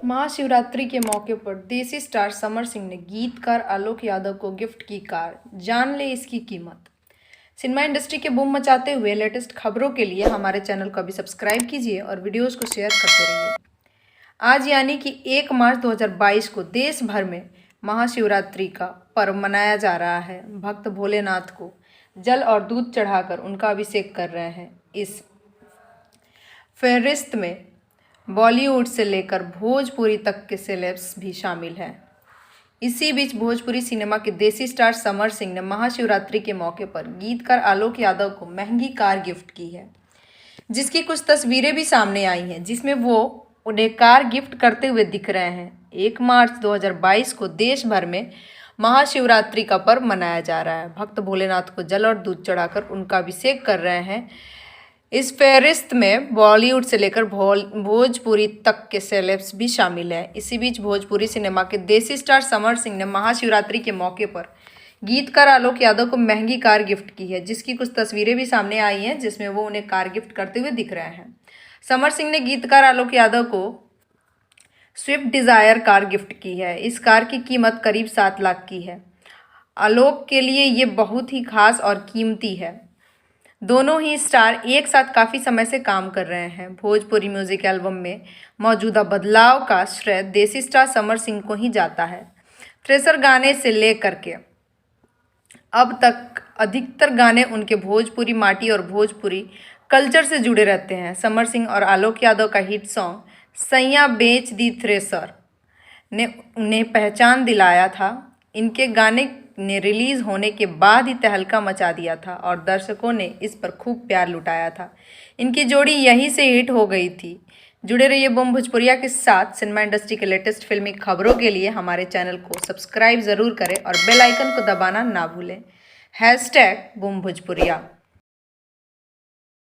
महाशिवरात्रि के मौके पर देसी स्टार समर सिंह ने गीतकार आलोक यादव को गिफ्ट की कार। जान ले इसकी कीमत। सिनेमा इंडस्ट्री के बूम मचाते हुए लेटेस्ट खबरों के लिए हमारे चैनल को अभी सब्सक्राइब कीजिए और वीडियोस को शेयर करते रहिए। आज यानी कि 1 मार्च 2022 को देश भर में महाशिवरात्रि का पर्व मनाया जा रहा है। भक्त भोलेनाथ को जल और दूध चढ़ाकर उनका अभिषेक कर रहे हैं। इस फेहरिस्त में बॉलीवुड से लेकर भोजपुरी तक के सेलेब्स भी शामिल हैं। इसी बीच भोजपुरी सिनेमा के देसी स्टार समर सिंह ने महाशिवरात्रि के मौके पर गीतकार आलोक यादव को महंगी कार गिफ्ट की है, जिसकी कुछ तस्वीरें भी सामने आई हैं, जिसमें वो उन्हें कार गिफ्ट करते हुए दिख रहे हैं। 1 मार्च 2022 को देश भर में महाशिवरात्रि का पर्व मनाया जा रहा है। भक्त भोलेनाथ को जल और दूध चढ़ाकर उनका अभिषेक कर रहे हैं। इस फेहरिस्त में बॉलीवुड से लेकर भोजपुरी तक के सेलेब्स भी शामिल हैं। इसी बीच भोजपुरी सिनेमा के देसी स्टार समर सिंह ने महाशिवरात्रि के मौके पर गीतकार आलोक यादव को महंगी कार गिफ्ट की है, जिसकी कुछ तस्वीरें भी सामने आई हैं, जिसमें वो उन्हें कार गिफ्ट करते हुए दिख रहे हैं। समर सिंह ने गीतकार आलोक यादव को स्विफ्ट डिज़ायर कार गिफ्ट की है। इस कार की कीमत करीब 7 लाख की है। आलोक के लिए ये बहुत ही खास और कीमती है। दोनों ही स्टार एक साथ काफ़ी समय से काम कर रहे हैं। भोजपुरी म्यूजिक एल्बम में मौजूदा बदलाव का श्रेय देसी स्टार समर सिंह को ही जाता है। थ्रेसर गाने से लेकर के अब तक अधिकतर गाने उनके भोजपुरी माटी और भोजपुरी कल्चर से जुड़े रहते हैं। समर सिंह और आलोक यादव का हिट सॉन्ग सैया बेच दी थ्रेसर ने उन्हें पहचान दिलाया था। इनके गाने ने रिलीज़ होने के बाद ही तहलका मचा दिया था और दर्शकों ने इस पर खूब प्यार लुटाया था। इनकी जोड़ी यहीं से हिट हो गई थी। जुड़े रहिए बूम भोजपुरिया के साथ। सिनेमा इंडस्ट्री के लेटेस्ट फिल्मी खबरों के लिए हमारे चैनल को सब्सक्राइब ज़रूर करें और बेल आइकन को दबाना ना भूलें। #बूम भोजपुरिया।